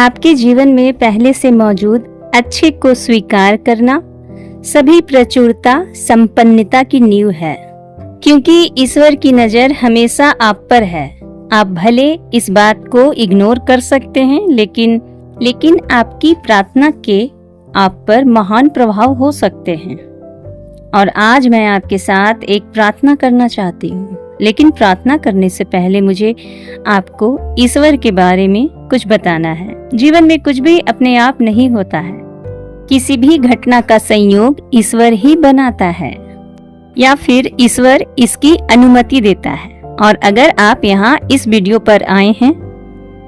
आपके जीवन में पहले से मौजूद अच्छे को स्वीकार करना सभी प्रचुरता संपन्नता की नींव है, क्योंकि ईश्वर की नजर हमेशा आप पर है। आप भले इस बात को इग्नोर कर सकते हैं, लेकिन आपकी प्रार्थना के आप पर महान प्रभाव हो सकते हैं। और आज मैं आपके साथ एक प्रार्थना करना चाहती हूँ, लेकिन प्रार्थना करने से पहले मुझे आपको ईश्वर के बारे में कुछ बताना है। जीवन में कुछ भी अपने आप नहीं होता है। किसी भी घटना का संयोग ईश्वर ही बनाता है, या फिर ईश्वर इसकी अनुमति देता है। और अगर आप यहाँ इस वीडियो पर आए हैं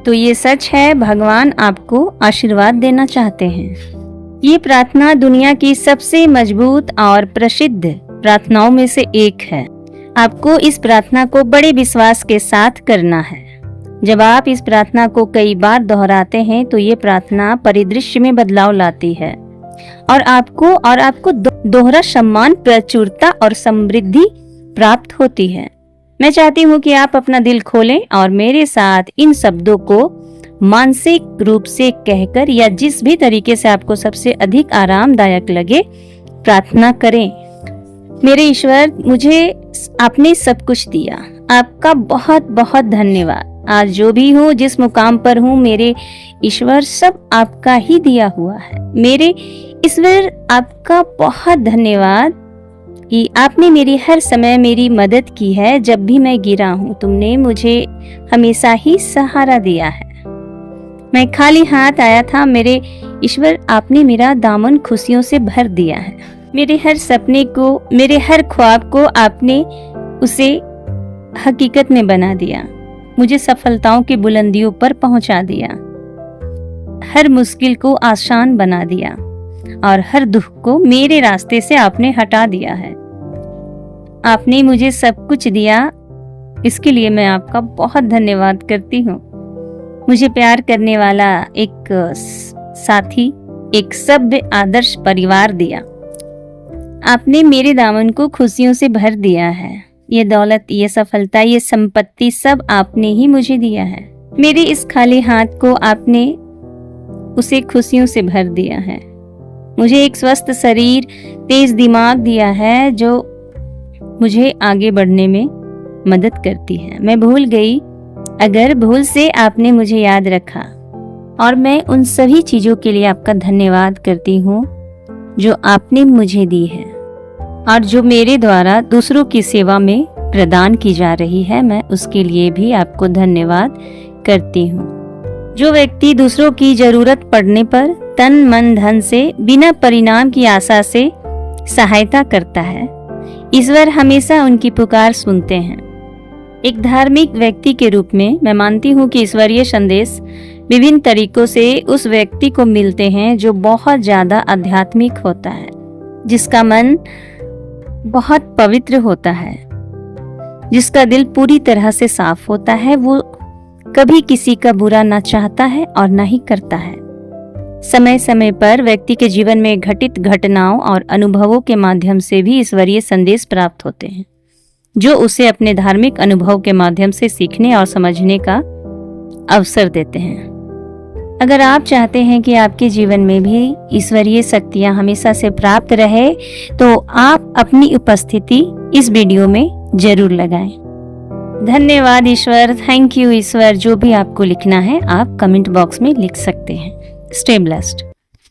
तो ये सच है, भगवान आपको आशीर्वाद देना चाहते हैं। ये प्रार्थना दुनिया की सबसे मजबूत और प्रसिद्ध प्रार्थनाओं में से एक है। आपको इस प्रार्थना को बड़े विश्वास के साथ करना है। जब आप इस प्रार्थना को कई बार दोहराते हैं तो ये प्रार्थना परिदृश्य में बदलाव लाती है और आपको दोहरा सम्मान, प्रचुरता और समृद्धि प्राप्त होती है। मैं चाहती हूँ कि आप अपना दिल खोलें और मेरे साथ इन शब्दों को मानसिक रूप से कहकर या जिस भी तरीके से आपको सबसे अधिक आरामदायक लगे प्रार्थना करें। मेरे ईश्वर, मुझे आपने सब कुछ दिया, आपका बहुत बहुत धन्यवाद। आज जो भी हूँ, जिस मुकाम पर हूँ, मेरे ईश्वर, सब आपका ही दिया हुआ है। मेरे ईश्वर, आपका बहुत धन्यवाद कि आपने मेरी हर समय मेरी मदद की है। जब भी मैं गिरा हूँ, तुमने मुझे हमेशा ही सहारा दिया है। मैं खाली हाथ आया था, मेरे ईश्वर, आपने मेरा दामन खुशियों से भर दिया है। मेरे हर सपने को, मेरे हर ख्वाब को आपने उसे हकीकत में बना दिया। मुझे सफलताओं की बुलंदियों पर पहुंचा दिया। हर मुश्किल को आसान बना दिया और हर दुख को मेरे रास्ते से आपने हटा दिया है। आपने मुझे सब कुछ दिया, इसके लिए मैं आपका बहुत धन्यवाद करती हूँ। मुझे प्यार करने वाला एक साथी, एक सभ्य आदर्श परिवार दिया। आपने मेरे दामन को खुशियों से भर दिया है। ये दौलत, ये सफलता, ये संपत्ति सब आपने ही मुझे दिया है। मेरे इस खाली हाथ को आपने उसे खुशियों से भर दिया है। मुझे एक स्वस्थ शरीर, तेज दिमाग दिया है जो मुझे आगे बढ़ने में मदद करती है। मैं भूल गई, अगर भूल से आपने मुझे याद रखा, और मैं उन सभी चीजों के लिए आपका धन्यवाद करती हूँ जो आपने मुझे दी है और जो मेरे द्वारा दूसरों की सेवा में प्रदान की जा रही है। मैं उसके लिए भी आपको धन्यवाद करती हूँ। जो व्यक्ति दूसरों की जरूरत पड़ने पर तन मन धन से बिना परिणाम की आशा से सहायता करता है, ईश्वर हमेशा उनकी पुकार सुनते हैं। एक धार्मिक व्यक्ति के रूप में मैं मानती हूँ कि ईश्वरीय संदेश विभिन्न तरीकों से उस व्यक्ति को मिलते हैं जो बहुत ज्यादा आध्यात्मिक होता है, जिसका मन बहुत पवित्र होता है, जिसका दिल पूरी तरह से साफ होता है। वो कभी किसी का बुरा ना चाहता है और ना ही करता है। समय समय पर व्यक्ति के जीवन में घटित घटनाओं और अनुभवों के माध्यम से भी ईश्वरीय संदेश प्राप्त होते हैं, जो उसे अपने धार्मिक अनुभव के माध्यम से सीखने और समझने का अवसर देते हैं। अगर आप चाहते हैं कि आपके जीवन में भी ईश्वरीय शक्तियां हमेशा से प्राप्त रहे, तो आप अपनी उपस्थिति इस वीडियो में जरूर लगाएं। धन्यवाद ईश्वर, थैंक यू ईश्वर। जो भी आपको लिखना है आप कमेंट बॉक्स में लिख सकते हैं। Stay blessed.